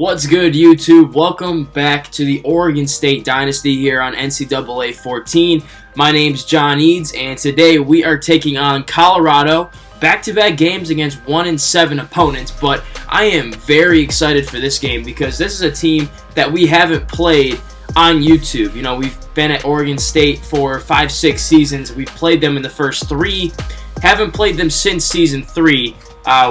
What's good, YouTube? Welcome back to the Oregon State Dynasty here on NCAA 14. My name's John Eads, and today we are taking on Colorado. Back-to-back games against 1-7 opponents, but I am very excited for this game because this is a team that we haven't played on YouTube. You know, we've been at Oregon State for 5-6 seasons. We've played them in the first 3. Haven't played them since Season 3,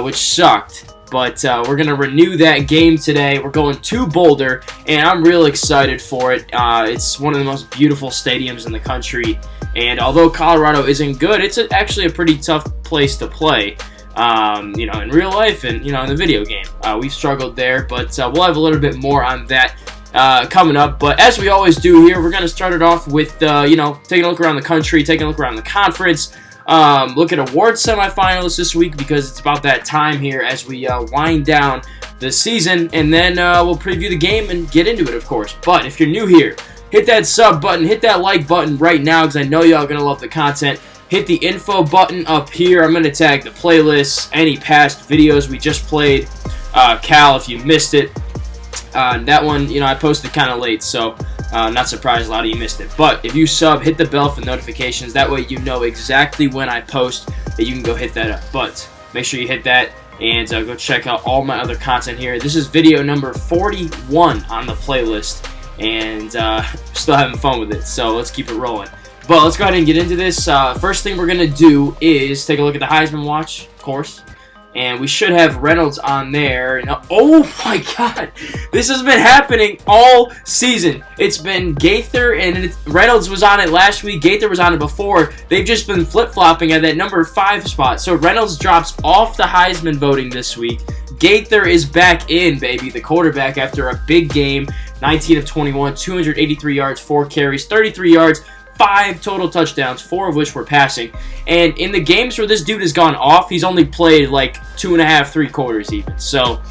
which sucked. But we're going to renew that game today. We're going to Boulder, and I'm real excited for it. It's one of the most beautiful stadiums in the country. And although Colorado isn't good, it's actually a pretty tough place to play. You know, in real life and, you know, in the video game. We've struggled there, but we'll have a little bit more on that coming up. But as we always do here, we're going to start it off with, you know, taking a look around the country, taking a look around the conference. Look at awards semifinalists this week because it's about that time here as we wind down the season, and then we'll preview the game and get into it, of course. But if you're new here, hit that sub button, hit that like button right now because I know y'all are going to love the content. Hit the info button up here. I'm going to tag the playlists, any past videos we just played. Cal, if you missed it, that one, you know, I posted kind of late, so not surprised a lot of you missed it. But if you sub, hit the bell for notifications. That way you know exactly when I post that you can go hit that up. But make sure you hit that and go check out all my other content here. This is video number 41 on the playlist, and still having fun with it, so let's keep it rolling. But let's go ahead and get into this. First thing we're going to do is take a look at the Heisman Watch, of course. And we should have Reynolds on there. And, oh my God, this has been happening all season. It's been Gaither, and Reynolds was on it last week. Gaither was on it before. They've just been flip-flopping at that number 5 spot. So Reynolds drops off the Heisman voting this week. Gaither is back in, baby, the quarterback after a big game. 19 of 21, 283 yards, 4 carries, 33 yards. 5 total touchdowns, 4 of which were passing. And in the games where this dude has gone off, he's only played like 2.5, 3 quarters even. So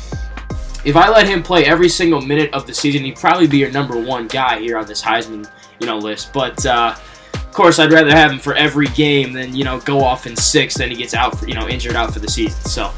if I let him play every single minute of the season, he'd probably be your number 1 guy here on this Heisman, you know, list. But of course, I'd rather have him for every game than, you know, go off in 6, then he gets out for, you know, injured out for the season. So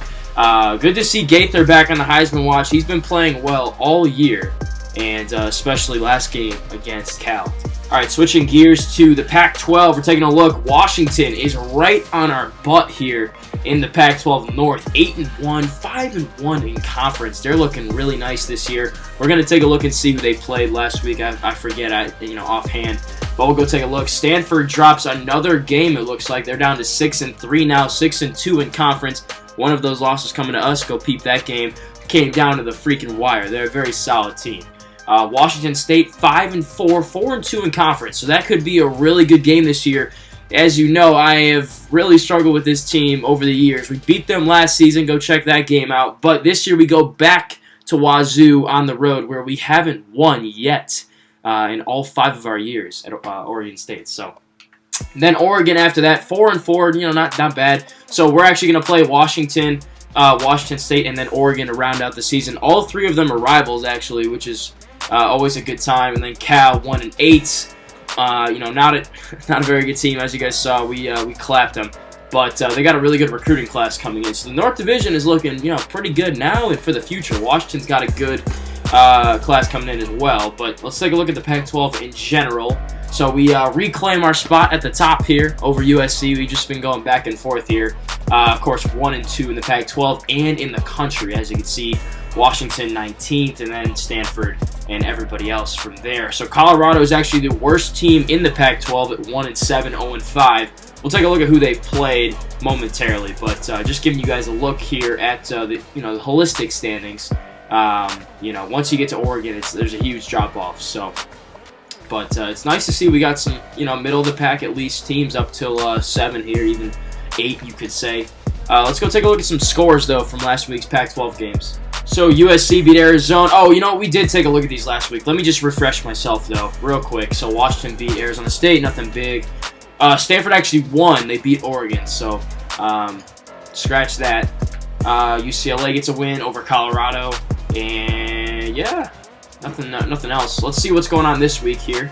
good to see Gaither back on the Heisman watch. He's been playing well all year, and especially last game against Cal. All right, switching gears to the Pac-12. We're taking a look. Washington is right on our butt here in the Pac-12 North. 8-1, 5-1 in conference. They're looking really nice this year. We're going to take a look and see who they played last week. I forget, you know, offhand. But we'll go take a look. Stanford drops another game, it looks like. They're down to 6-3 now, 6-2 in conference. One of those losses coming to us. Go peep that game. Came down to the freaking wire. They're a very solid team. Washington State 5-4, 4-2 in conference. So that could be a really good game this year. As you know, I have really struggled with this team over the years. We beat them last season. Go check that game out. But this year we go back to Wazoo on the road where we haven't won yet in all 5 of our years at Oregon State. So then Oregon after that, 4-4. You know, not bad. So we're actually going to play Washington State, and then Oregon to round out the season. All 3 of them are rivals actually, which is always a good time. And then Cal 1-8. You know, not a very good team, as you guys saw. We clapped them, but they got a really good recruiting class coming in. So the North Division is looking, you know, pretty good now and for the future. Washington's got a good class coming in as well. But let's take a look at the Pac-12 in general. So we reclaim our spot at the top here over USC. We've just been going back and forth here. Of course, 1-2 in the Pac-12 and in the country, as you can see. Washington 19th, and then Stanford and everybody else from there. So Colorado is actually the worst team in the Pac-12 at 1-7, 0-5. We'll take a look at who they've played momentarily, but just giving you guys a look here at the holistic standings. You know, once you get to Oregon, there's a huge drop off. So, but it's nice to see we got some, you know, middle of the pack at least teams up till 7 here, even 8 you could say. Let's go take a look at some scores though from last week's Pac-12 games. So USC beat Arizona. Oh, you know, we did take a look at these last week. Let me just refresh myself, though, real quick. So Washington beat Arizona State, nothing big. Stanford actually won. They beat Oregon, so scratch that. UCLA gets a win over Colorado, and yeah, nothing else. Let's see what's going on this week here.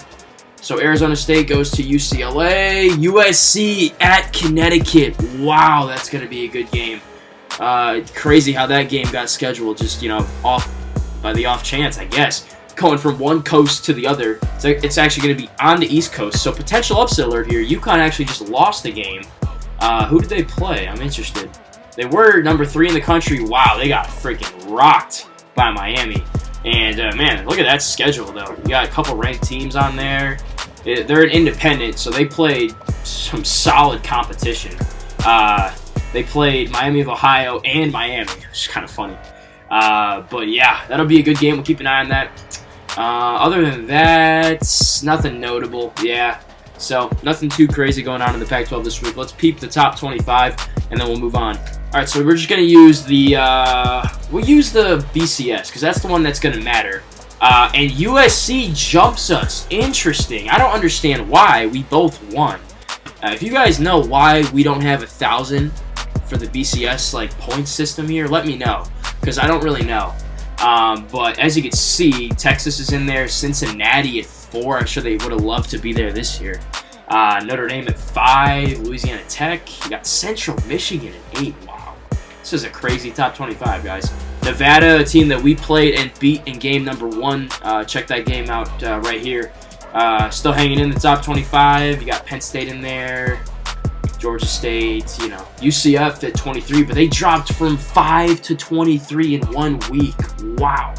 So Arizona State goes to UCLA. USC at Connecticut. Wow, that's going to be a good game. Crazy how that game got scheduled just, you know, off by the off chance, I guess. Going from one coast to the other. It's actually going to be on the East Coast. So potential upset alert here. UConn actually just lost the game. Who did they play? I'm interested. They were number 3 in the country. Wow, they got freaking rocked by Miami. And, man, look at that schedule, though. You got a couple ranked teams on there. They're an independent, so they played some solid competition. They played Miami of Ohio and Miami, which is kind of funny. But, yeah, that'll be a good game. We'll keep an eye on that. Other than that, nothing notable. Yeah, so nothing too crazy going on in the Pac-12 this week. Let's peep the top 25, and then we'll move on. All right, so we're just going to use the BCS because that's the one that's going to matter. And USC jumps us. Interesting. I don't understand why. We both won. If you guys know why we don't have 1,000 for the BCS point system here, let me know because I don't really know. But as you can see, Texas is in there, Cincinnati at 4. I'm sure they would have loved to be there this year. Notre Dame at 5, Louisiana Tech. You got Central Michigan at 8. Wow. This is a crazy top 25, guys. Nevada, a team that we played and beat in game number 1. Check that game out right here. Still hanging in the top 25. You got Penn State in there. Georgia State, UCF at 23, but they dropped from 5 to 23 in 1 week. Wow.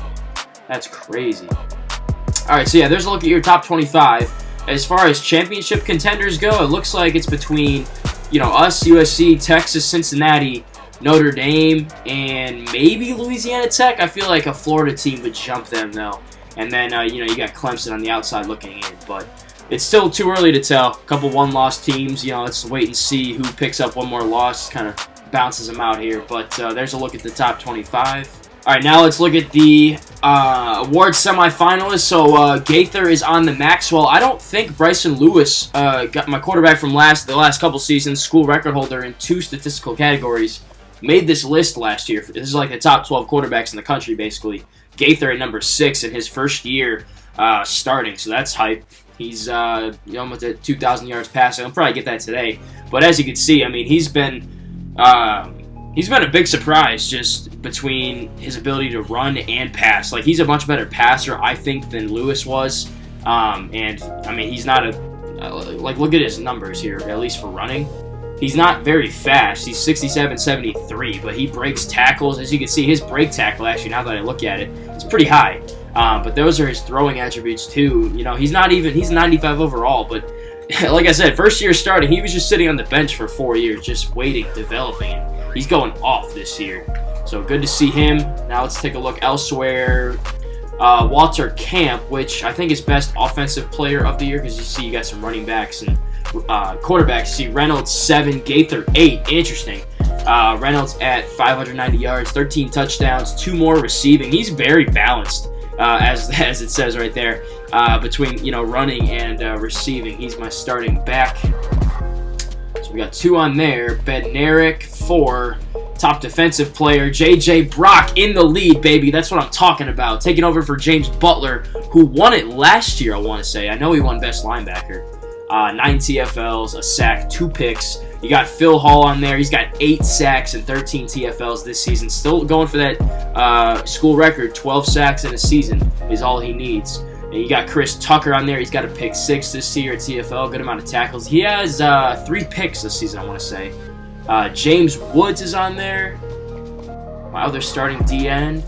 That's crazy. All right, so yeah, there's a look at your top 25. As far as championship contenders go, it looks like it's between, us, USC, Texas, Cincinnati, Notre Dame, and maybe Louisiana Tech. I feel like a Florida team would jump them, though. And then, you got Clemson on the outside looking in, but it's still too early to tell. A couple one-loss teams, let's wait and see who picks up one more loss, kind of bounces them out here. But there's a look at the top 25. All right, now let's look at the awards semifinalists. So Gaither is on the Maxwell. I don't think Bryson Lewis, got my quarterback from the last couple seasons, school record holder in 2 statistical categories, made this list last year. This is like the top 12 quarterbacks in the country, basically. Gaither at number 6 in his first year starting, so that's hype. He's almost at 2,000 yards passing. He'll probably get that today. But as you can see, I mean, he's been a big surprise just between his ability to run and pass. Like, he's a much better passer, I think, than Lewis was. And I mean, he's not look at his numbers here, at least for running. He's not very fast. He's 67-73, but he breaks tackles. As you can see, his break tackle, actually, now that I look at it, is pretty high. But those are his throwing attributes, too. He's 95 overall, but like I said, first year starting, he was just sitting on the bench for 4 years, just waiting, developing. He's going off this year. So good to see him. Now let's take a look elsewhere. Walter Camp, which I think is best offensive player of the year, because you see you got some running backs and quarterbacks. See Reynolds 7, Gaither 8. Interesting. Reynolds at 590 yards, 13 touchdowns, 2 more receiving. He's very balanced, as it says right there, between running and receiving. He's my starting back. So we got 2 on there. Bednarik 4. Top defensive player, J.J. Brock in the lead, baby. That's what I'm talking about. Taking over for James Butler, who won it last year, I want to say. I know he won best linebacker. 9 TFLs, a sack, 2 picks. You got Phil Hall on there. He's got 8 sacks and 13 TFLs this season. Still going for that school record. 12 sacks in a season is all he needs. And you got Chris Tucker on there. He's got a pick 6 this year at TFL. Good amount of tackles. He has 3 picks this season, I want to say. James Woods is on there. Wow, they're starting DN.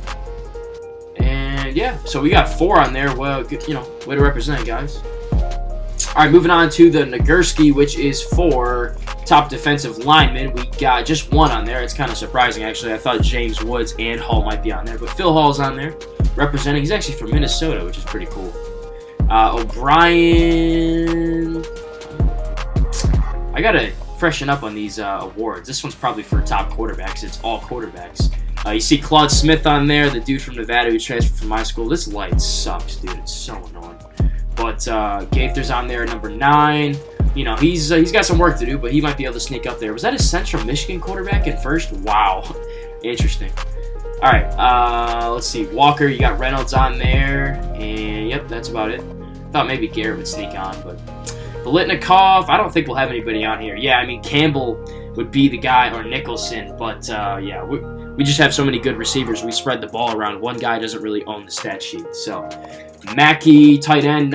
And yeah, so we got 4 on there. Well, way to represent, guys. All right, moving on to the Nagurski, which is for top defensive lineman. We got just 1 on there. It's kind of surprising, actually. I thought James Woods and Hall might be on there, but Phil Hall's on there representing. He's actually from Minnesota, which is pretty cool. O'Brien. I got to freshen up on these awards. This one's probably for top quarterbacks. It's all quarterbacks. You see Claude Smith on there, the dude from Nevada who transferred from my school. This light sucks, dude. It's so annoying. But Gaither's on there, number 9. He's got some work to do, but he might be able to sneak up there. Was that a Central Michigan quarterback at first? Wow. Interesting. All right, let's see. Walker, you got Reynolds on there. And, yep, that's about it. Thought maybe Garrett would sneak on, but Bolitnikov, I don't think we'll have anybody on here. Yeah, I mean, Campbell would be the guy, or Nicholson, but, yeah, we we just have so many good receivers. We spread the ball around. One guy doesn't really own the stat sheet. So, Mackey, tight end,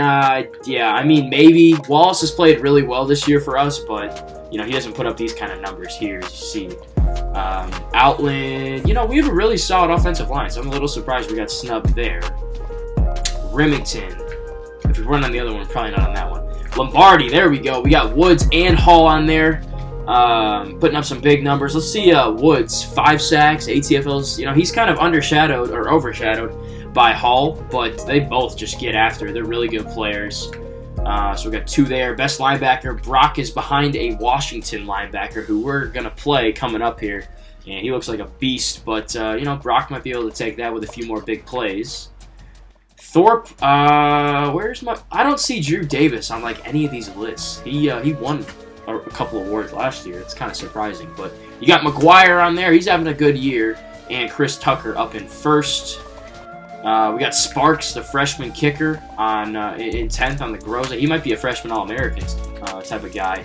yeah, I mean, maybe. Wallace has played really well this year for us, but, you know, he doesn't put up these kind of numbers here, as you see. Outland, you know, we have a really solid offensive line, so I'm a little surprised we got snubbed there. Remington. If we run on the other one, probably not on that one. Lombardi, there we go. We got Woods and Hall on there. Putting up some big numbers. Let's see Woods, 5 sacks, ATFLs. You know, he's kind of undershadowed or overshadowed by Hall, but they both just get after. They're really good players. So we got 2 there. Best linebacker, Brock is behind a Washington linebacker who we're going to play coming up here. And he looks like a beast, but, you know, Brock might be able to take that with a few more big plays. Thorpe, where's my... I don't see Drew Davis on, like, any of these lists. He won a couple awards last year. It's kind of surprising, but you got McGuire on there. He's having a good year. And Chris Tucker up in first. We got Sparks, the freshman kicker, on in 10th on the Groza. He might be a freshman All-American type of guy.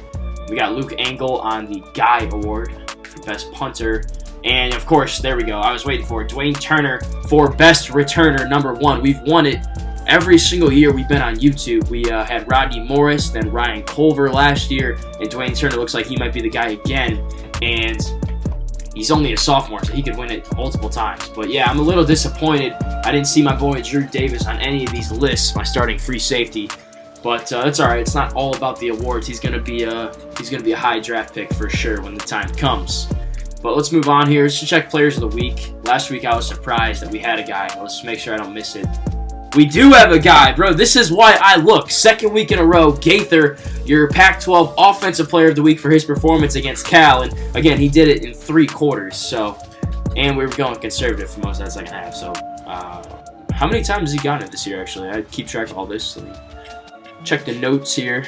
We got Luke Engel on the Guy Award for best punter. And, of course, there we go. I was waiting for it. Dwayne Turner for best returner, number 1. We've won it every single year we've been on YouTube. We had Rodney Morris, then Ryan Culver last year, and Dwayne Turner looks like he might be the guy again. And he's only a sophomore, so he could win it multiple times. But, yeah, I'm a little disappointed. I didn't see my boy Drew Davis on any of these lists, my starting free safety. But it's all right. It's not all about the awards. He's gonna be a high draft pick for sure when the time comes. But let's move on here. Let's check players of the week. Last week I was surprised that we had a guy. Let's make sure I don't miss it. We do have a guy, bro. This is why I look. Second week in a row, Gaither, your Pac-12 Offensive Player of the Week for his performance against Cal. And again, he did it in 3 quarters. So, and we were going conservative for most of that second half. So, how many times has he gotten it this year, actually? I keep track of all this. Let me check the notes here.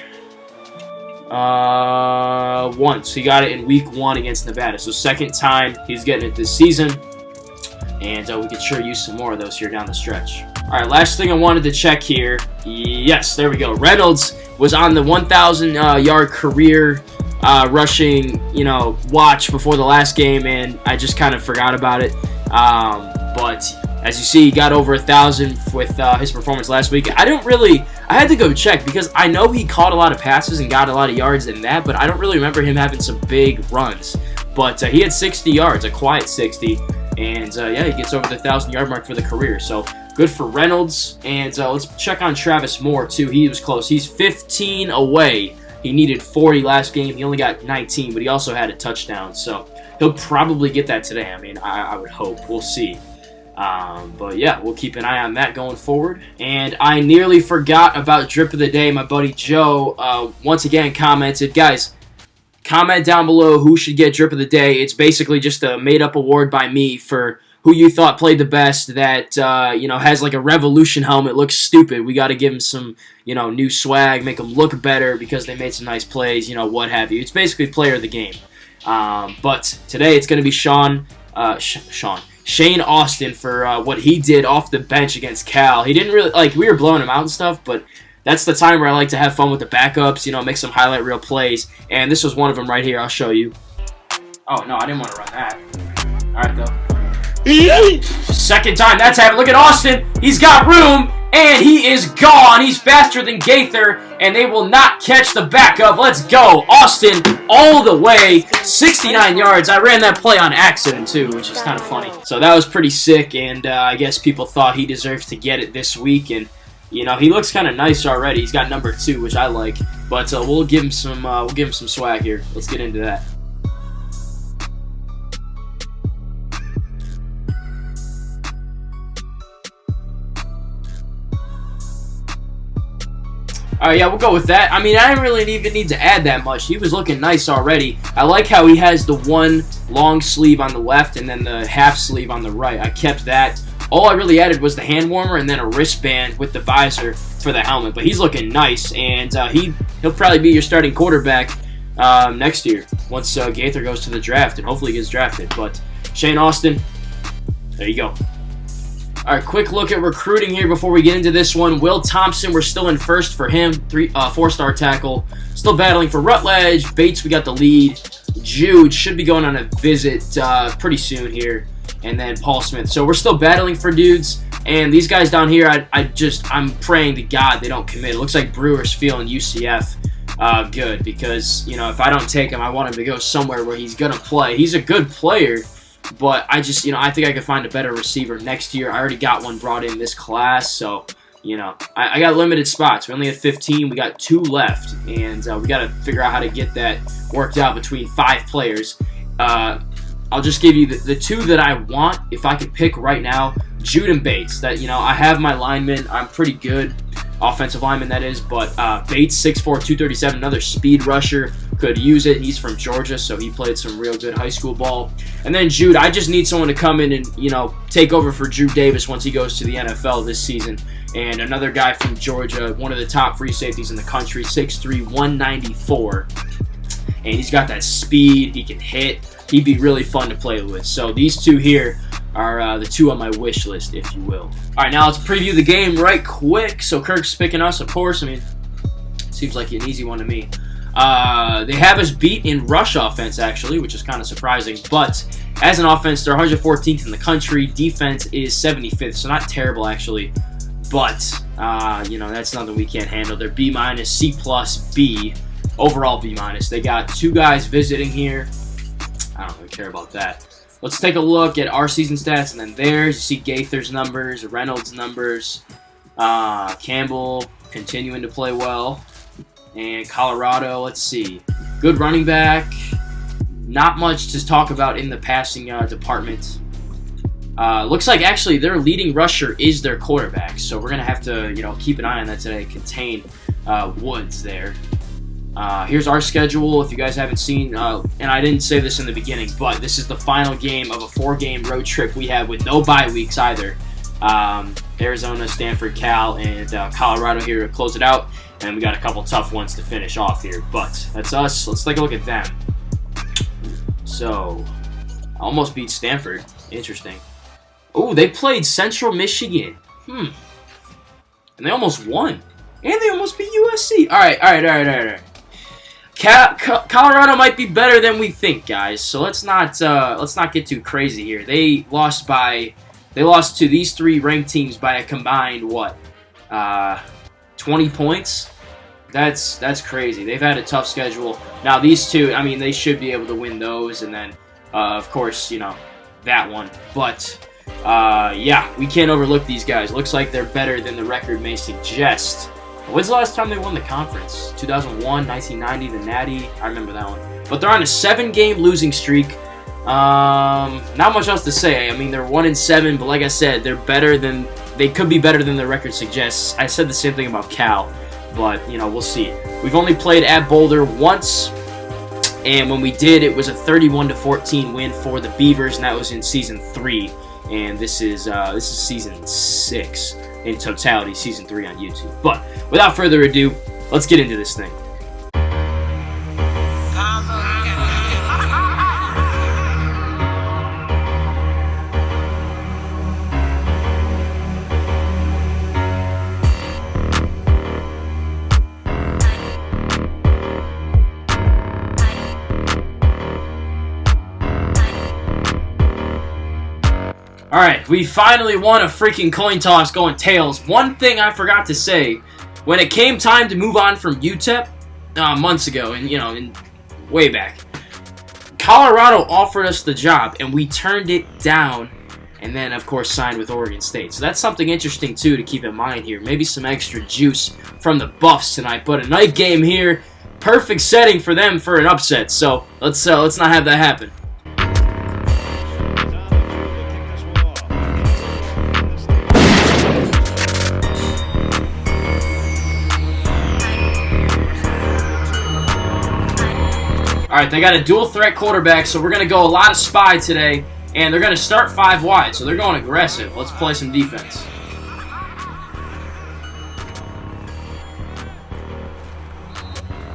Once. He got it in week 1 against Nevada. So, second time he's getting it this season. And we could sure use some more of those here down the stretch. All right, last thing I wanted to check here. Yes, there we go. Reynolds was on the 1,000-yard career rushing, watch before the last game, and I just kind of forgot about it. But as you see, he got over 1,000 with his performance last week. I had to go check because I know he caught a lot of passes and got a lot of yards in that, but I don't really remember him having some big runs. But he had 60 yards, a quiet 60. And, yeah, he gets over the 1,000-yard mark for the career. So, good for Reynolds. And let's check on Travis Moore, too. He was close. He's 15 away. He needed 40 last game. He only got 19, but he also had a touchdown. So, he'll probably get that today. I mean, I would hope. We'll see. But, yeah, we'll keep an eye on that going forward. And I nearly forgot about Drip of the Day. My buddy Joe, once again, commented, guys, comment down below who should get Drip of the Day. It's basically just a made-up award by me for who you thought played the best that, has like a Revolution helmet, looks stupid. We got to give him some, new swag, make them look better because they made some nice plays, what have you. It's basically player of the game. But today it's going to be Shane Austin for what he did off the bench against Cal. He didn't really, we were blowing him out and stuff, but that's the time where I like to have fun with the backups, make some highlight reel plays. And this was one of them right here. I'll show you. Oh, no, I didn't want to run that. All right, go. Second time that's happened. Look at Austin. He's got room, and he is gone. He's faster than Gaither, and they will not catch the backup. Let's go. Austin all the way, 69 yards. I ran that play on accident, too, which is kind of funny. So that was pretty sick, and I guess people thought he deserved to get it this week, and he looks kind of nice already. He's got number 2, which I like. But we'll give him some swag here. Let's get into that. All right, yeah, we'll go with that. I mean, I didn't really even need to add that much. He was looking nice already. I like how he has the one long sleeve on the left and then the half sleeve on the right. I kept that. All I really added was the hand warmer and then a wristband with the visor for the helmet. But he's looking nice, and he'll probably be your starting quarterback next year once Gaither goes to the draft, and hopefully he gets drafted. But Shane Austin, there you go. All right, quick look at recruiting here before we get into this one. Will Thompson, we're still in first for him, 4-star tackle. Still battling for Rutledge. Bates, we got the lead. Jude should be going on a visit pretty soon here. and then Paul Smith. So we're still battling for dudes. And these guys down here, I'm praying to God they don't commit. It looks like Brewer's feeling UCF good because, you know, if I don't take him, I want him to go somewhere where he's going to play. He's a good player, but I just, you know, I think I could find a better receiver next year. I already got one brought in this class, so, you know, I got limited spots. We only have 15. We got 2 left, and we got to figure out how to get that worked out between 5 players. I'll just give you the 2 that I want if I could pick right now. Jude and Bates. That, you know, I have my linemen. I'm pretty good. Offensive lineman, that is. But Bates, 6'4", 237, another speed rusher. Could use it. He's from Georgia, so he played some real good high school ball. And then Jude, I just need someone to come in and, you know, take over for Drew Davis once he goes to the NFL this season. And another guy from Georgia, one of the top free safeties in the country, 6'3", 194. And he's got that speed. He can hit. He'd be really fun to play with. So these 2 here are the 2 on my wish list, if you will. All right, now let's preview the game right quick. So Kirk's picking us, of course. I mean, seems like an easy one to me. They have us beat in rush offense, actually, which is kind of surprising. But as an offense, they're 114th in the country. Defense is 75th, so not terrible, actually. But, you know, that's nothing we can't handle. They're B-, C+, B. Overall B-. They got 2 guys visiting here. I don't really care about that. Let's take a look at our season stats and then theirs. You see Gaither's numbers, Reynolds' numbers, Campbell continuing to play well, and Colorado, let's see. Good running back. Not much to talk about in the passing department. Looks like actually their leading rusher is their quarterback, so we're going to have to, you know, keep an eye on that today. Contain Woods there. Here's our schedule, if you guys haven't seen, and I didn't say this in the beginning, but this is the final game of a 4-game road trip we have with no bye weeks either. Arizona, Stanford, Cal, and Colorado here to close it out, and we got a couple tough ones to finish off here, but that's us. Let's take a look at them. So, almost beat Stanford. Interesting. Oh, they played Central Michigan. And they almost won. And they almost beat USC. All right. Colorado might be better than we think, guys. So let's not get too crazy here. They lost to these 3 ranked teams by a combined 20 points. That's crazy. They've had a tough schedule. Now these 2, I mean, they should be able to win those, and then of course, you know, that one. But yeah, we can't overlook these guys. Looks like they're better than the record may suggest. When's the last time they won the conference? 2001, 1990, the Natty. I remember that one. But they're on a 7-game losing streak. Not much else to say. I mean, they're 1-7, but like I said, they could be better than their record suggests. I said the same thing about Cal, but you know, we'll see. We've only played at Boulder once, and when we did, it was a 31-14 win for the Beavers, and that was in season 3. And this is season 6 in totality, season 3 on YouTube. But without further ado, let's get into this thing. Alright, we finally won a freaking coin toss going tails. One thing I forgot to say, when it came time to move on from UTEP, months ago, and you know, way back, Colorado offered us the job, and we turned it down, and then, of course, signed with Oregon State. So that's something interesting, too, to keep in mind here. Maybe some extra juice from the Buffs tonight, but a night game here, perfect setting for them for an upset. So let's not have that happen. Alright, they got a dual threat quarterback, so we're going to go a lot of spy today, and they're going to start 5 wide, so they're going aggressive. Let's play some defense.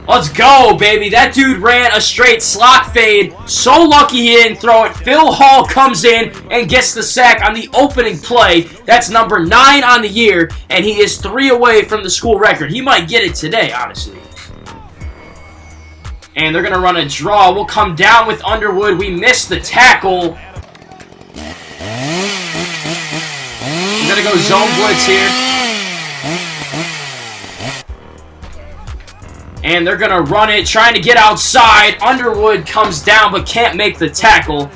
Let's go, baby. That dude ran a straight slot fade. So lucky he didn't throw it. Phil Hall comes in and gets the sack on the opening play. That's number 9 on the year, and he is 3 away from the school record. He might get it today, honestly. And they're going to run a draw. We'll come down with Underwood. We missed the tackle. going to go zone blitz here. And they're going to run it, trying to get outside. Underwood comes down but can't make the tackle.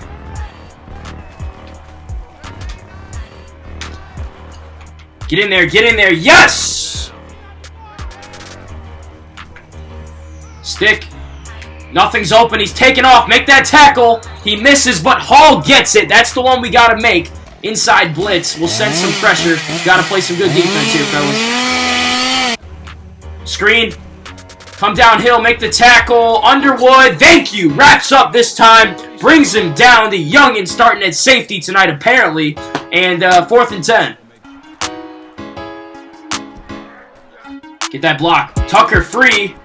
Get in there, yes! Stick. Nothing's open, he's taken off, make that tackle. He misses, but Hall gets it. That's the one we got to make. Inside blitz, we'll send some pressure. Got to play some good defense here, fellas. Screen. Come downhill, make the tackle. Underwood, thank you. Wraps up this time. Brings him down. The youngin starting at safety tonight, apparently. And 4th and 10. Get that block. Tucker free.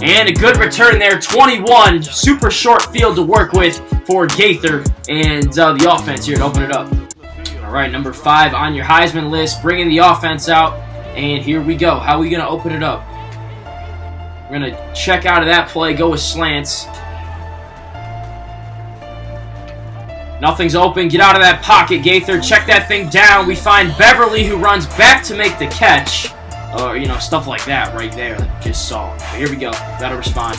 And a good return there. 21. Super short field to work with for Gaither. And the offense here to open it up. All right, number 5 on your Heisman list. Bringing the offense out. And here we go. How are we going to open it up? We're going to check out of that play, go with slants. Nothing's open. Get out of that pocket, Gaither. Check that thing down. We find Beverly, who runs back to make the catch. Or, you know, stuff like that right there that you just saw. But here we go. Got to respond.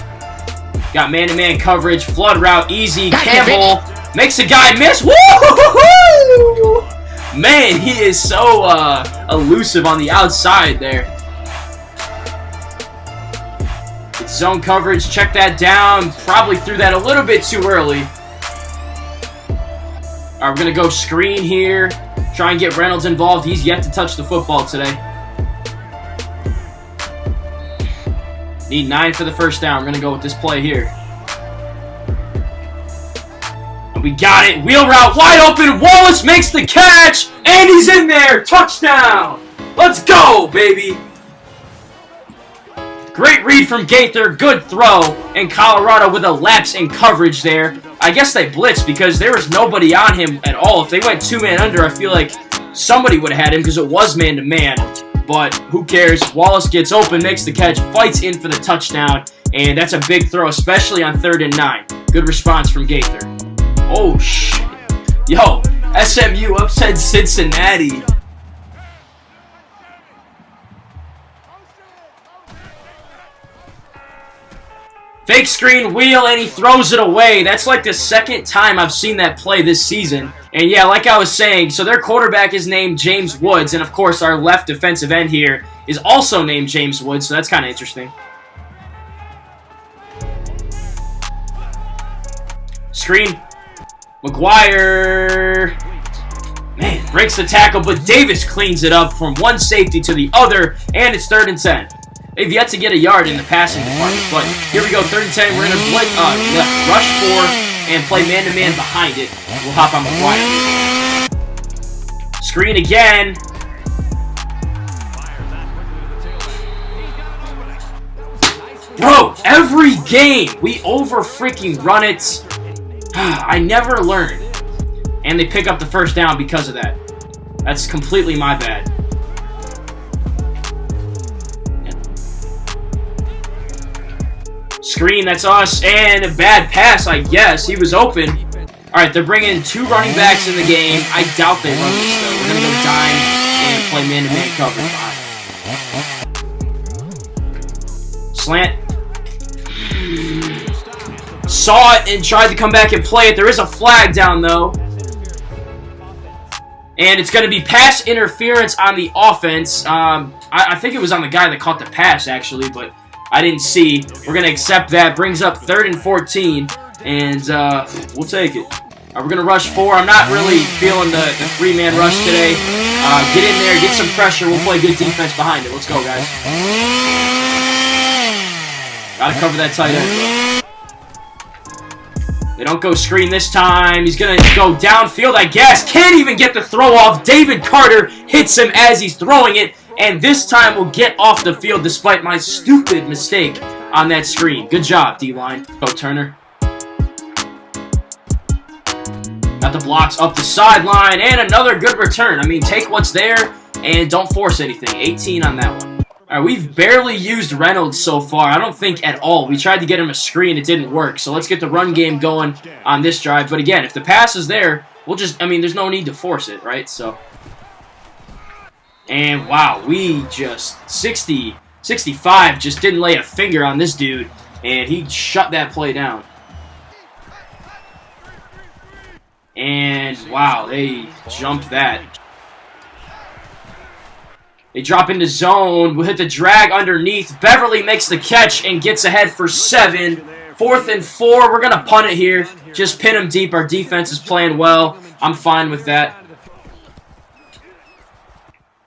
Got man-to-man coverage. Flood route, easy. Campbell makes a guy miss. Woo! Man, he is so elusive on the outside there. Zone coverage, check that down. Probably threw that a little bit too early. All right, we're going to go screen here. Try and get Reynolds involved. He's yet to touch the football today. Need 9 for the first down. We're going to go with this play here. And we got it. Wheel route, wide open. Wallace makes the catch. And he's in there. Touchdown. Let's go, baby. Great read from Gaither, good throw, and Colorado with a lapse in coverage there. I guess they blitzed because there was nobody on him at all. If they went 2-man under, I feel like somebody would have had him because it was man-to-man. But who cares? Wallace gets open, makes the catch, fights in for the touchdown, and that's a big throw, especially on 3rd and 9. Good response from Gaither. Oh, shit. Yo, SMU upset Cincinnati. Fake screen, wheel, and he throws it away. That's like the 2nd time I've seen that play this season. And yeah, like I was saying, so their quarterback is named James Woods, and of course our left defensive end here is also named James Woods, so that's kind of interesting. Screen. McGuire. Man, breaks the tackle, but Davis cleans it up from one safety to the other, and it's 3rd and 10. They've yet to get a yard in the passing department, but here we go, 3rd and 10. We're going to rush 4 and play man-to-man behind it. We'll hop on McGuire. Screen again. Bro, every game we over-freaking run it. I never learn. And they pick up the first down because of that. That's completely my bad. Screen, that's us, and a bad pass, I guess. He was open. All right, they're bringing 2 running backs in the game. I doubt they run this, though. We're going to go dime and play man-to-man coverage. Slant. Saw it and tried to come back and play it. There is a flag down, though. And it's going to be pass interference on the offense. I think it was on the guy that caught the pass, actually, but I didn't see. We're going to accept that. Brings up 3rd and 14, and we'll take it. We're going to rush 4. I'm not really feeling the 3-man rush today. Get in there, get some pressure. We'll play good defense behind it. Let's go, guys. Got to cover that tight end, bro. They don't go screen this time. He's going to go downfield, I guess. Can't even get the throw off. David Carter hits him as he's throwing it. And this time we'll get off the field despite my stupid mistake on that screen. Good job, D-line. Go, Turner. Got the blocks up the sideline. And another good return. I mean, take what's there and don't force anything. 18 on that one. All right, we've barely used Reynolds so far. I don't think at all. We tried to get him a screen. It didn't work. So let's get the run game going on this drive. But again, if the pass is there, we'll just, I mean, there's no need to force it, right? So And wow, we just 65 just didn't lay a finger on this dude, and he shut that play down. And wow, they jumped that. They drop into zone. We'll hit the drag underneath. Beverly makes the catch and gets ahead for 7. 4th and 4. We're going to punt it here. Just pin them deep. Our defense is playing well. I'm fine with that.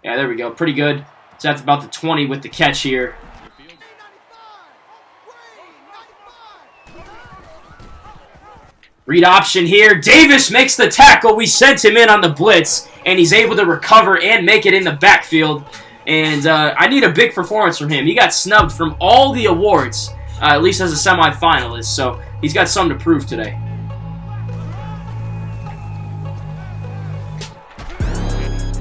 Yeah, there we go. Pretty good. It's at about the 20 with the catch here. Read option here. Davis makes the tackle. We sent him in on the blitz, and he's able to recover and make it in the backfield. And I need a big performance from him. He got snubbed from all the awards, at least as a semifinalist, so he's got something to prove today.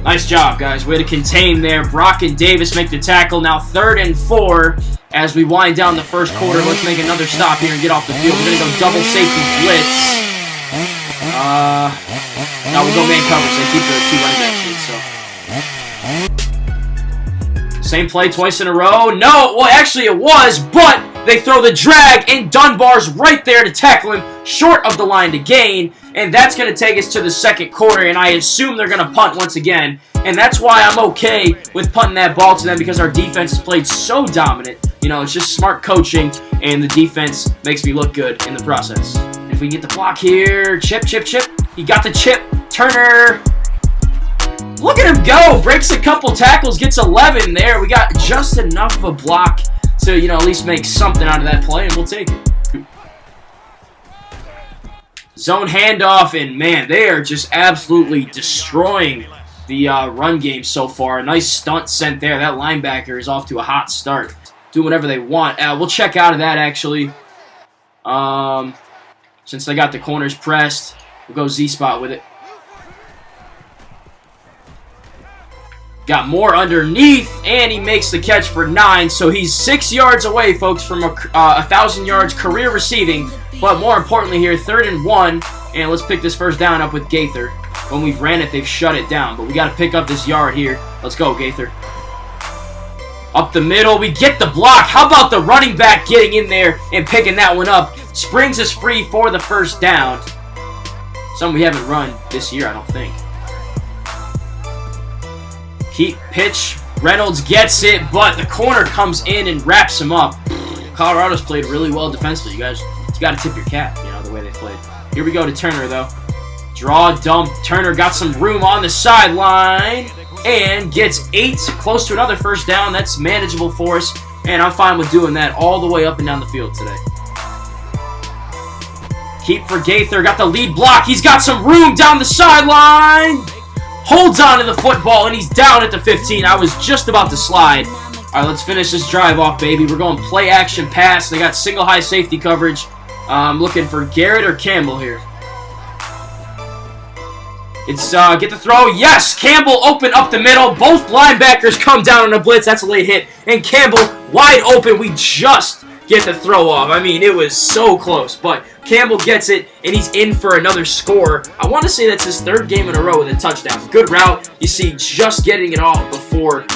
Nice job, guys. Way to contain there. Brock and Davis make the tackle. Now 3rd and 4 as we wind down the first quarter. Let's make another stop here and get off the field. We're going to go double safety blitz. Now we'll go man coverage. They keep the 2 running backs, so. Same play twice in a row. No, well, actually it was, but they throw the drag, and Dunbar's right there to tackle him short of the line to gain, and that's going to take us to the second quarter, and I assume they're going to punt once again, and that's why I'm okay with punting that ball to them, because our defense has played so dominant. You know, it's just smart coaching, and the defense makes me look good in the process. If we get the block here, chip, chip, chip. He got the chip. Turner. Look at him go. Breaks a couple tackles, gets 11 there. We got just enough of a block to, you know, at least make something out of that play, and we'll take it. Zone handoff, and man, they are just absolutely destroying the run game so far. A nice stunt sent there. That linebacker is off to a hot start. Do whatever they want. We'll check out of that, actually. Since they got the corners pressed, we'll go Z-spot with it. Got more underneath, and he makes the catch for 9. So he's 6 yards away, folks, from 1,000 yards career receiving. But more importantly here, 3rd and 1. And let's pick this first down up with Gaither. When we've ran it, they've shut it down. But we got to pick up this yard here. Let's go, Gaither. Up the middle, we get the block. How about the running back getting in there and picking that one up? Springs is free for the first down. Something we haven't run this year, I don't think. Keep pitch. Reynolds gets it, but the corner comes in and wraps him up. Colorado's played really well defensively. You guys, you got to tip your cap, you know, the way they played. Here we go to Turner, though. Draw, dump. Turner got some room on the sideline and gets 8, close to another first down. That's manageable for us, and I'm fine with doing that all the way up and down the field today. Keep for Gaither. Got the lead block. He's got some room down the sideline. Holds on to the football, and he's down at the 15. I was just about to slide. All right, let's finish this drive off, baby. We're going play action pass. They got single high safety coverage. I'm looking for Garrett or Campbell here. It's get the throw. Yes, Campbell open up the middle. Both linebackers come down on a blitz. That's a late hit. And Campbell wide open. We just get the throw off. I mean, it was so close, but Campbell gets it, and he's in for another score. I want to say that's his 3rd game in a row with a touchdown. Good route. You see, just getting it off before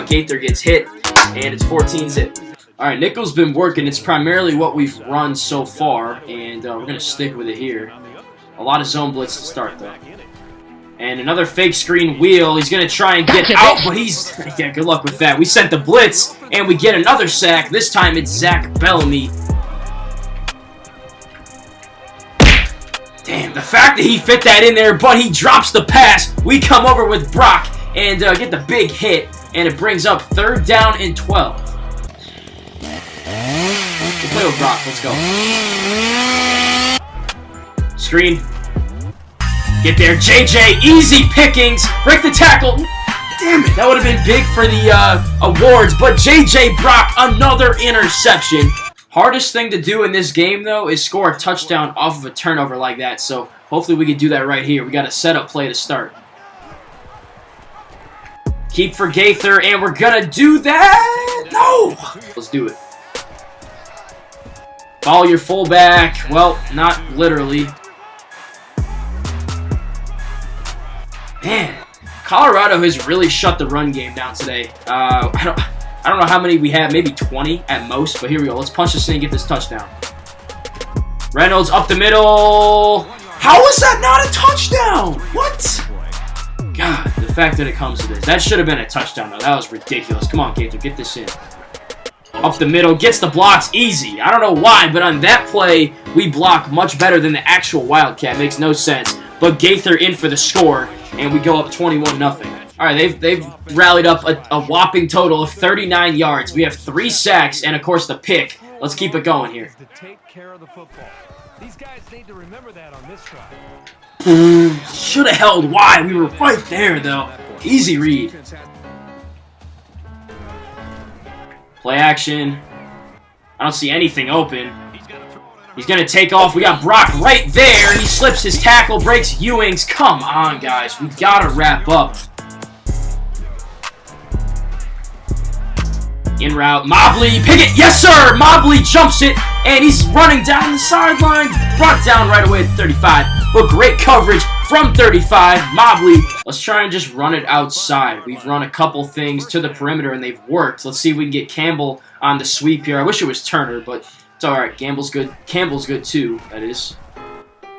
Gaither gets hit, and it's 14-zip. All right, Nickel's been working. It's primarily what we've run so far, and we're going to stick with it here. A lot of zone blitz to start, though. And another fake screen wheel. He's going to try and get out, but he's... Yeah, good luck with that. We sent the blitz, and we get another sack. This time it's Zach Bellamy. Damn, the fact that he fit that in there, but he drops the pass. We come over with Brock and get the big hit, and it brings up 3rd down and 12. We'll play with Brock. Let's go. Screen. Get there, JJ. Easy pickings. Break the tackle. Damn it. That would have been big for the awards, but JJ Brock, another interception. Hardest thing to do in this game, though, is score a touchdown off of a turnover like that. So hopefully we can do that right here. We got a setup play to start. Keep for Gaither, and we're going to do that. No! Let's do it. Follow your fullback. Well, not literally. Man, Colorado has really shut the run game down today. I don't know how many we have, maybe 20 at most, but here we go. Let's punch this in and get this touchdown. Reynolds up the middle. How is that not a touchdown? What? God, the fact that it comes to this. That should have been a touchdown, though. That was ridiculous. Come on, Gaither, get this in. Up the middle, gets the blocks easy. I don't know why, but on that play, we block much better than the actual Wildcat. Makes no sense. But Gaither in for the score, and we go up 21-0. All right, they've rallied up a whopping total of 39 yards. We have 3 sacks and, of course, the pick. Let's keep it going here. These guys need to remember that on this drive. Should have held wide. We were right there, though. Easy read. Play action. I don't see anything open. He's going to take off. We got Brock right there. He slips his tackle, breaks Ewing's. Come on, guys. We got to wrap up. In route, Mobley, Pickett, yes sir! Mobley jumps it, and he's running down the sideline. Brought down right away at 35. But great coverage from 35. Mobley, let's try and just run it outside. We've run a couple things to the perimeter, and they've worked. Let's see if we can get Campbell on the sweep here. I wish it was Turner, but it's all right. Campbell's good too, that is.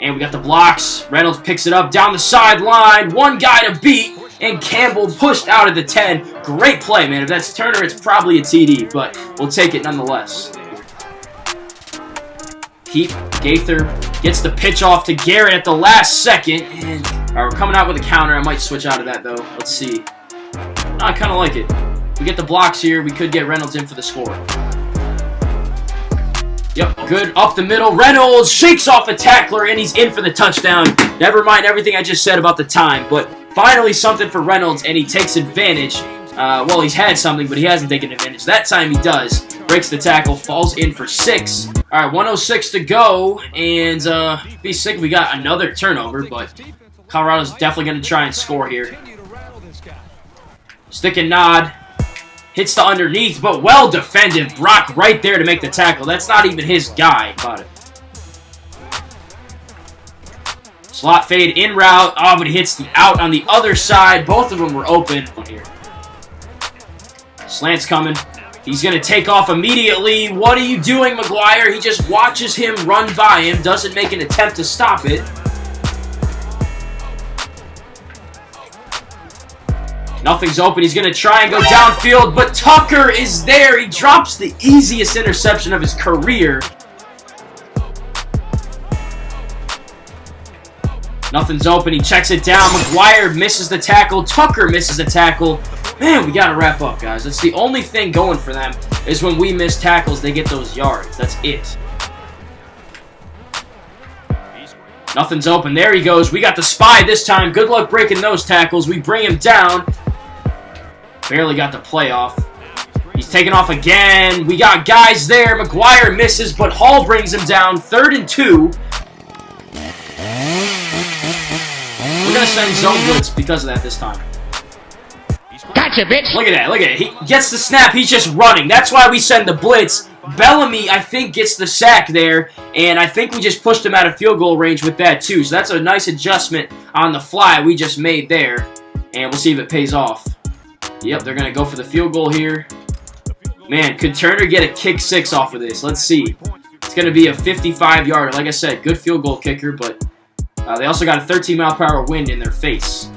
And we got the blocks. Reynolds picks it up down the sideline. One guy to beat. And Campbell pushed out of the 10. Great play, man. If that's Turner, it's probably a TD, but we'll take it nonetheless. Gaither gets the pitch off to Garrett at the last second. And we're coming out with a counter. I might switch out of that, though. Let's see. I kind of like it. We get the blocks here. We could get Reynolds in for the score. Yep, good up the middle. Reynolds shakes off a tackler, and he's in for the touchdown. Never mind everything I just said about the time, but finally something for Reynolds, and he takes advantage. Well, he's had something, but he hasn't taken advantage. That time he does. Breaks the tackle, falls in for 6. All right, 1:06 to go, and be sick if we got another turnover, but Colorado's definitely going to try and score here. Stick and nod. Hits the underneath, but well defended. Brock right there to make the tackle. That's not even his guy. Got it. Slot fade in route. Oh, but he hits the out on the other side. Both of them were open here. Slant's coming. He's going to take off immediately. What are you doing, McGuire? He just watches him run by him. Doesn't make an attempt to stop it. Nothing's open. He's going to try and go downfield, but Tucker is there. He drops the easiest interception of his career. Nothing's open. He checks it down. McGuire misses the tackle. Tucker misses the tackle. Man, we got to wrap up, guys. That's the only thing going for them is when we miss tackles, they get those yards. That's it. Nothing's open. There he goes. We got the spy this time. Good luck breaking those tackles. We bring him down. Barely got the play off. He's taking off again. We got guys there. McGuire misses, but Hall brings him down. 3rd and 2. We're going to send zone blitz because of that this time. Gotcha, bitch! Look at that. Look at it. He gets the snap. He's just running. That's why we send the blitz. Bellamy, I think, gets the sack there, and I think we just pushed him out of field goal range with that, too. So that's a nice adjustment on the fly we just made there, and we'll see if it pays off. Yep, they're going to go for the field goal here. Man, could Turner get a kick 6 off of this? Let's see. It's going to be a 55-yarder. Like I said, good field goal kicker, but they also got a 13-mile-per-hour wind in their face.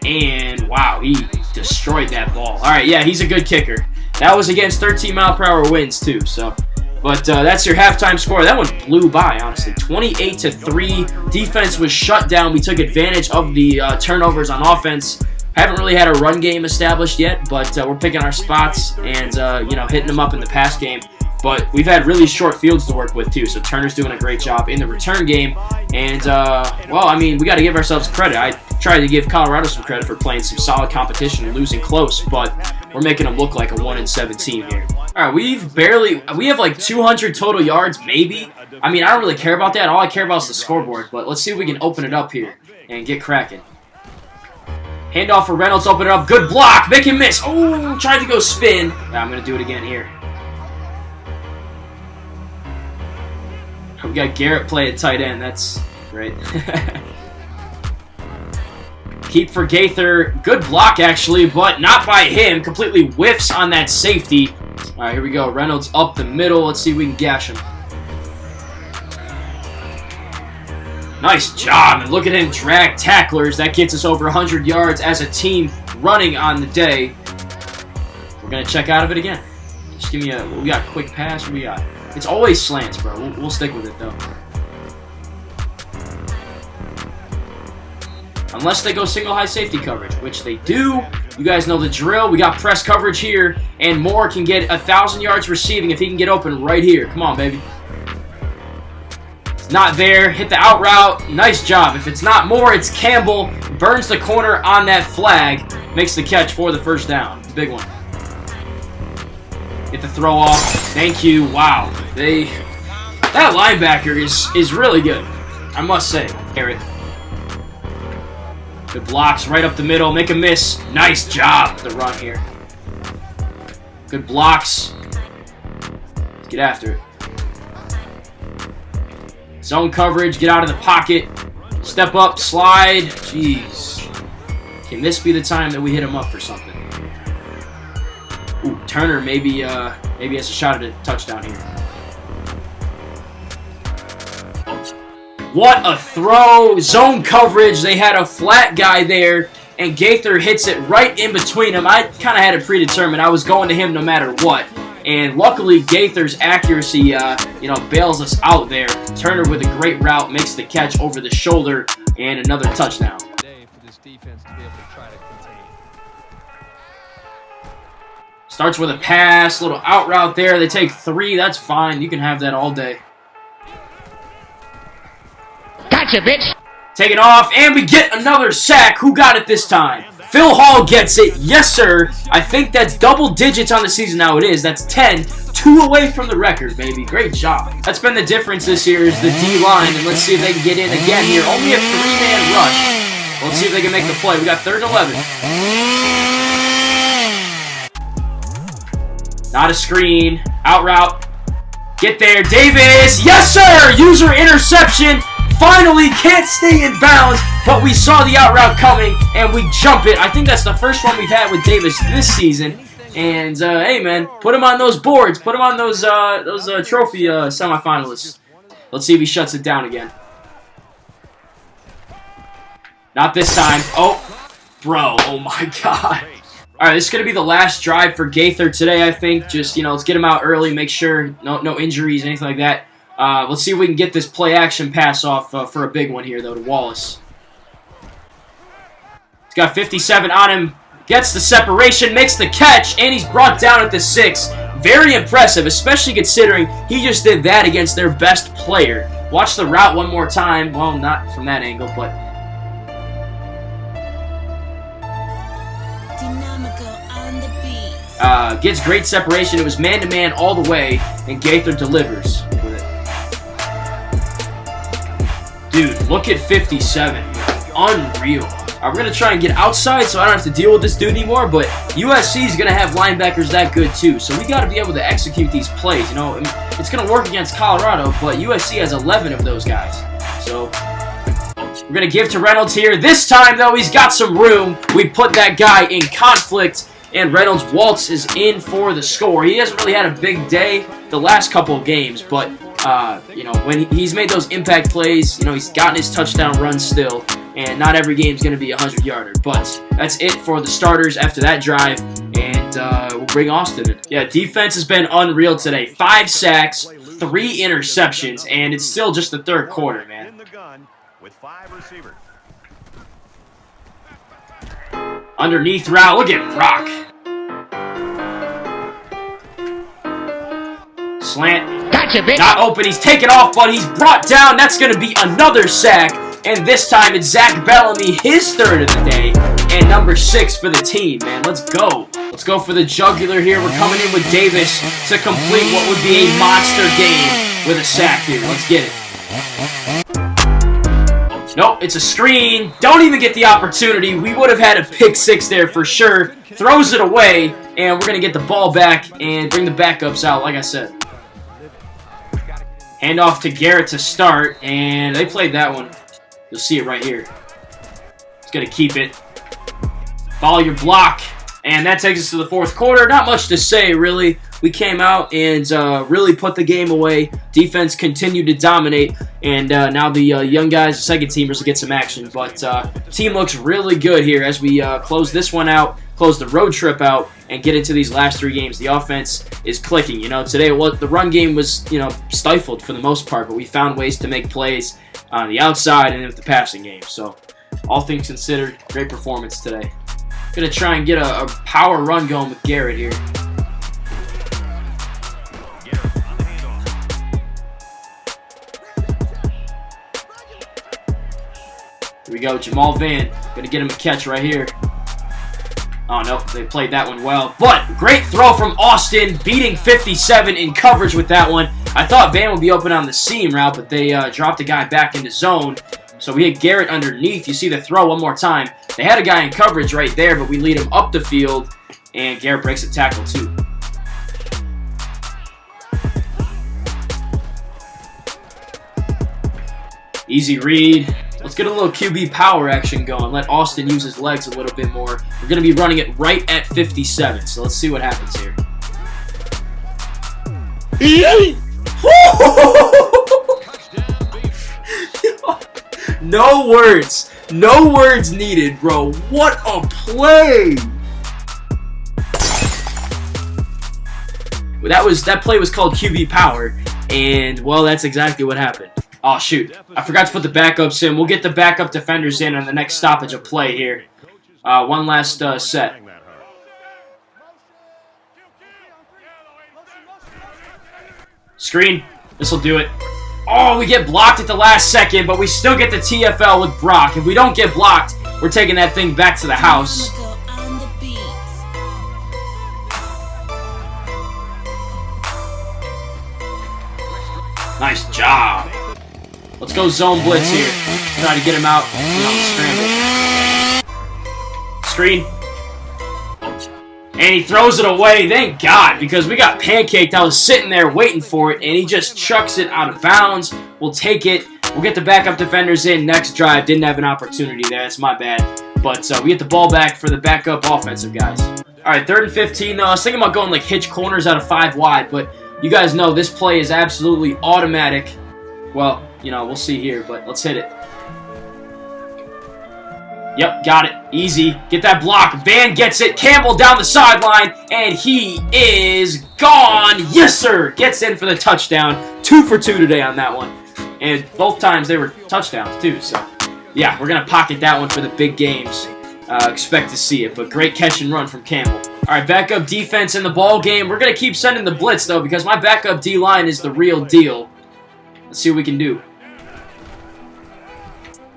And, wow, he destroyed that ball. All right, yeah, he's a good kicker. That was against 13-mile-per-hour winds, too. So, but that's your halftime score. That one blew by, honestly. 28-3. Defense was shut down. We took advantage of the turnovers on offense. Haven't really had a run game established yet, but we're picking our spots and, hitting them up in the pass game. But we've had really short fields to work with, too, so Turner's doing a great job in the return game. And, well, I mean, we got to give ourselves credit. I tried to give Colorado some credit for playing some solid competition and losing close, but we're making them look like a 1-17 here. All right, we have like 200 total yards, maybe. I mean, I don't really care about that. All I care about is the scoreboard, but let's see if we can open it up here and get cracking. Handoff for Reynolds, open it up. Good block, make him miss. Oh, tried to go spin. Yeah, I'm going to do it again here. We got Garrett play at tight end. That's great. Keep for Gaither. Good block, actually, but not by him. Completely whiffs on that safety. All right, here we go. Reynolds up the middle. Let's see if we can gash him. Nice job. And look at him drag tacklers. That gets us over 100 yards as a team running on the day. We're going to check out of it again. Just give me a... We got quick pass. What we got? It's always slants, bro. We'll stick with it, though. Unless they go single high safety coverage, which they do. You guys know the drill. We got press coverage here, and Moore can get 1,000 yards receiving if he can get open right here. Come on, baby. It's not there. Hit the out route. Nice job. If it's not Moore, it's Campbell. Burns the corner on that flag. Makes the catch for the first down. Big one. Get the throw off. Thank you. Wow. That linebacker is really good, I must say. Garrett. Good blocks right up the middle. Make a miss. Nice job. The run here. Good blocks. Let's get after it. Zone coverage. Get out of the pocket. Step up. Slide. Jeez. Can this be the time that we hit him up for something? Ooh, Turner maybe has a shot at a touchdown here. What a throw. Zone coverage. They had a flat guy there, and Gaither hits it right in between them. I kind of had it predetermined. I was going to him no matter what. And luckily, Gaither's accuracy, bails us out there. Turner with a great route makes the catch over the shoulder, and another touchdown. Starts with a pass, little out route there. They take 3. That's fine. You can have that all day. Gotcha, bitch. Taking off, and we get another sack. Who got it this time? Phil Hall gets it. Yes, sir. I think that's double digits on the season now. It is. That's 10. 2 away from the record, baby. Great job. That's been the difference this year is the D-line, and let's see if they can get in again here. Only a 3-man rush. Let's see if they can make the play. We got 3rd and 11. Not a screen. Out route. Get there. Davis. Yes, sir. User interception. Finally can't stay in bounds, but we saw the out route coming, and we jump it. I think that's the first one we've had with Davis this season. And, hey, man, put him on those boards. Put him on those trophy semifinalists. Let's see if he shuts it down again. Not this time. Oh, bro. Oh, my God. All right, this is going to be the last drive for Gaither today, I think. Just, let's get him out early, make sure no injuries, anything like that. Let's see if we can get this play-action pass off for a big one here, though, to Wallace. He's got 57 on him. Gets the separation, makes the catch, and he's brought down at the 6. Very impressive, especially considering he just did that against their best player. Watch the route one more time. Well, not from that angle, but... gets great separation. It was man-to-man all the way, and Gaither delivers with it. Dude, look at 57. Unreal. We're going to try and get outside so I don't have to deal with this dude anymore, but USC is going to have linebackers that good too, so we got to be able to execute these plays. It's going to work against Colorado, but USC has 11 of those guys. So we're going to give to Reynolds here. This time, though, he's got some room. We put that guy in conflict, and Reynolds Waltz is in for the score. He hasn't really had a big day the last couple of games, but, when he's made those impact plays, he's gotten his touchdown run still, and not every game's going to be a 100-yarder. But that's it for the starters after that drive, and we'll bring Austin in. Yeah, defense has been unreal today. 5 sacks, 3 interceptions, and it's still just the third quarter, man. Underneath route, look at Brock. Slant. Gotcha, bitch. Not open. He's taken off, but he's brought down. That's going to be another sack. And this time it's Zach Bellamy, his 3rd of the day, and number 6 for the team, man. Let's go. Let's go for the jugular here. We're coming in with Davis to complete what would be a monster game with a sack here. Let's get it. Nope, it's a screen. Don't even get the opportunity. We would have had a pick 6 there for sure. Throws it away, and we're going to get the ball back and bring the backups out, like I said. Hand off to Garrett to start, and they played that one. You'll see it right here. He's going to keep it. Follow your block. And that takes us to the fourth quarter. Not much to say, really. We came out and really put the game away. Defense continued to dominate. And now the young guys, the second teamers, will get some action. But team looks really good here as we close this one out, close the road trip out, and get into these last three games. The offense is clicking. You know, today the run game was, stifled for the most part, but we found ways to make plays on the outside and with the passing game. So, all things considered, great performance today. Gonna try and get a power run going with Garrett here. Here we go, Jamal Van. Gonna get him a catch right here. Oh, no, they played that one well. But great throw from Austin, beating 57 in coverage with that one. I thought Van would be open on the seam route, but they dropped the guy back into zone. So we hit Garrett underneath. You see the throw one more time. They had a guy in coverage right there, but we lead him up the field, and Garrett breaks a tackle too. Easy read. Let's get a little QB power action going. Let Austin use his legs a little bit more. We're going to be running it right at 57, so let's see what happens here. No words. No words needed, bro. What a play! That play was called QB power, and, well, that's exactly what happened. Oh, shoot. I forgot to put the backups in. We'll get the backup defenders in on the next stoppage of play here. One last set. Screen. This will do it. Oh, we get blocked at the last second, but we still get the TFL with Brock. If we don't get blocked, we're taking that thing back to the house. Nice job. Let's go zone blitz here. Try to get him out on the scramble. Screen. And he throws it away. Thank God, because we got pancaked. I was sitting there waiting for it, and he just chucks it out of bounds. We'll take it. We'll get the backup defenders in next drive. Didn't have an opportunity there. That's my bad. But we get the ball back for the backup offensive guys. All right, 3rd and 15. Though I was thinking about going like hitch corners out of 5 wide, but you guys know this play is absolutely automatic. Well, we'll see here, but let's hit it. Yep, got it. Easy. Get that block. Van gets it. Campbell down the sideline, and he is gone. Yes, sir. Gets in for the touchdown. 2 for 2 today on that one. And both times they were touchdowns, too. So, yeah, we're going to pocket that one for the big games. Expect to see it, but great catch and run from Campbell. All right, backup defense in the ball game. We're going to keep sending the blitz, though, because my backup D-line is the real deal. Let's see what we can do.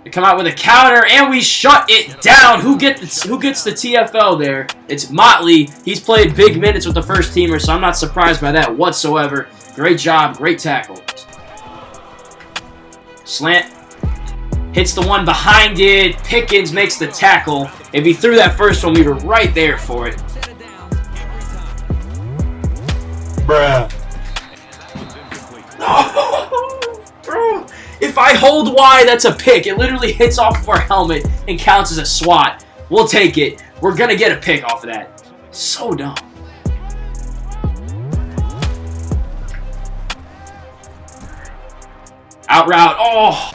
We come out with a counter, and we shut it down. Who gets the TFL there? It's Motley. He's played big minutes with the first teamer, so I'm not surprised by that whatsoever. Great job. Great tackle. Slant. Hits the one behind it. Pickens makes the tackle. If he threw that first one, we were right there for it. Bruh. Bro, if I hold Y, that's a pick. It literally hits off of our helmet and counts as a swat. We'll take it. We're going to get a pick off of that. So dumb. Out route. Oh.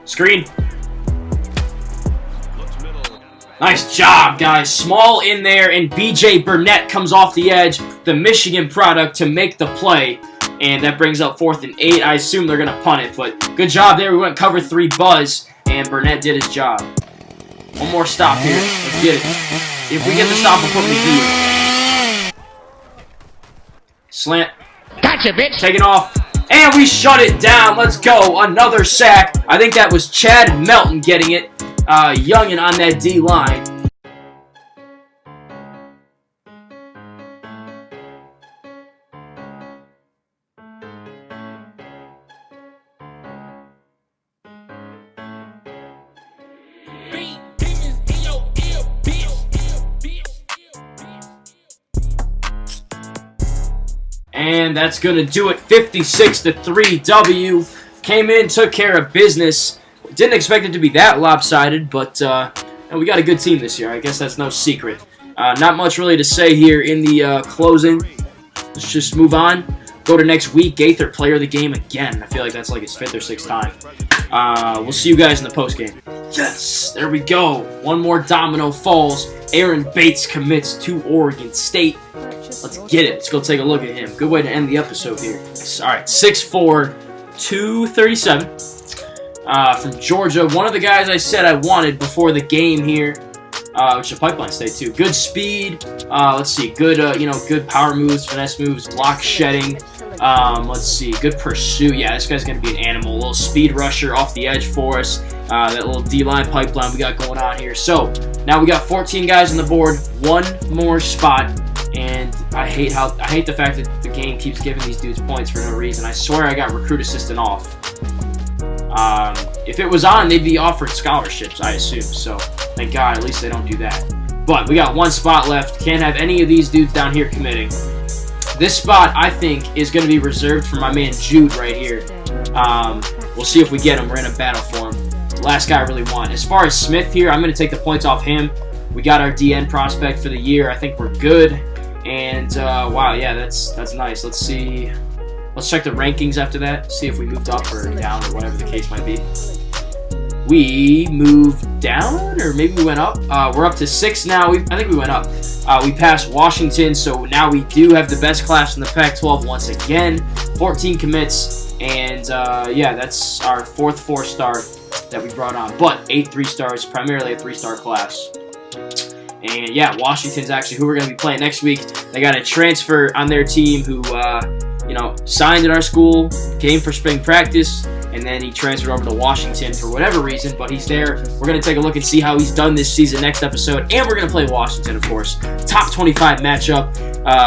Screen. Nice job, guys. Small in there, and BJ Burnett comes off the edge, the Michigan product, to make the play. And that brings up 4th and 8. I assume they're going to punt it, but good job there. We went cover 3 buzz, and Burnett did his job. One more stop here. Let's get it. If we get the stop, we'll put McGee in. Slant. Gotcha, bitch. Taking off. And we shut it down. Let's go. Another sack. I think that was Chad Melton getting it. Youngin on that D-line. And that's going to do it. 56-3 W. Came in, took care of business. Didn't expect it to be that lopsided, but we got a good team this year. I guess that's no secret. Not much really to say here in the closing. Let's just move on. Go to next week. Gaither, player of the game again. I feel like that's like his 5th or 6th time. We'll see you guys in the postgame. Yes! There we go. One more domino falls. Aaron Bates commits to Oregon State. Let's get it. Let's go take a look at him. Good way to end the episode here. All right, 6'4", 237. From Georgia. One of the guys I said I wanted before the game here. Which is Pipeline State too. Good speed. Let's see. Good, good power moves, finesse moves, block shedding. Let's see. Good pursuit. Yeah, this guy's gonna be an animal. A little speed rusher off the edge for us. That little D-line pipeline we got going on here. So now we got 14 guys on the board. One more spot, and I hate the fact that the game keeps giving these dudes points for no reason. I swear I got recruit assistant off. If it was on, they'd be offered scholarships, I assume. So thank God, at least they don't do that. But we got one spot left. Can't have any of these dudes down here committing. This spot, I think, is going to be reserved for my man Jude right here. We'll see if we get him. We're in a battle for him. Last guy I really want. As far as Smith here, I'm going to take the points off him. We got our DN prospect for the year. I think we're good. And, wow, yeah, that's nice. Let's see. Let's check the rankings after that. See if we moved up or down or whatever the case might be. We moved down, or maybe we went up. We're up to 6 now. I think we went up. We passed Washington, so now we do have the best class in the Pac-12 once again. 14 commits, and yeah, that's our 4th 4-star that we brought on. But 8 3-stars, primarily a 3-star class. And yeah, Washington's actually who we're going to be playing next week. They got a transfer on their team who, signed at our school, came for spring practice, and then he transferred over to Washington for whatever reason, but he's there. We're going to take a look and see how he's done this season next episode, and we're going to play Washington, of course. Top 25 matchup,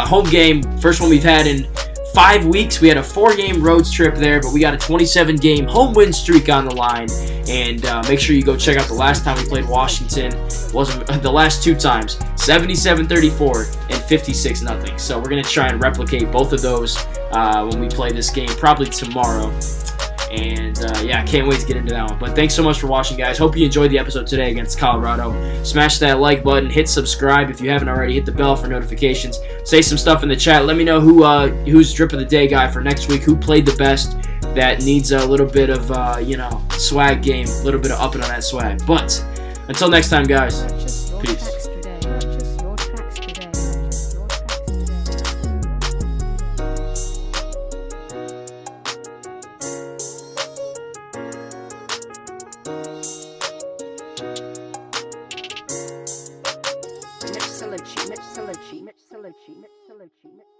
home game, first one we've had in 5 weeks. We had a 4-game road trip there, but we got a 27-game home win streak on the line, and make sure you go check out the last time we played Washington. It wasn't the last 2 times, 77-34 and 56-0. So we're going to try and replicate both of those when we play this game, probably tomorrow. And yeah, can't wait to get into that one. But thanks so much for watching, guys. Hope you enjoyed the episode today against Colorado. Smash that like button, hit subscribe if you haven't already, hit the bell for notifications. Say some stuff in the chat. Let me know who's drip of the day guy for next week, who played the best, that needs a little bit of swag game, a little bit of upping on that swag. But until next time, guys, peace. Mitch Salucci.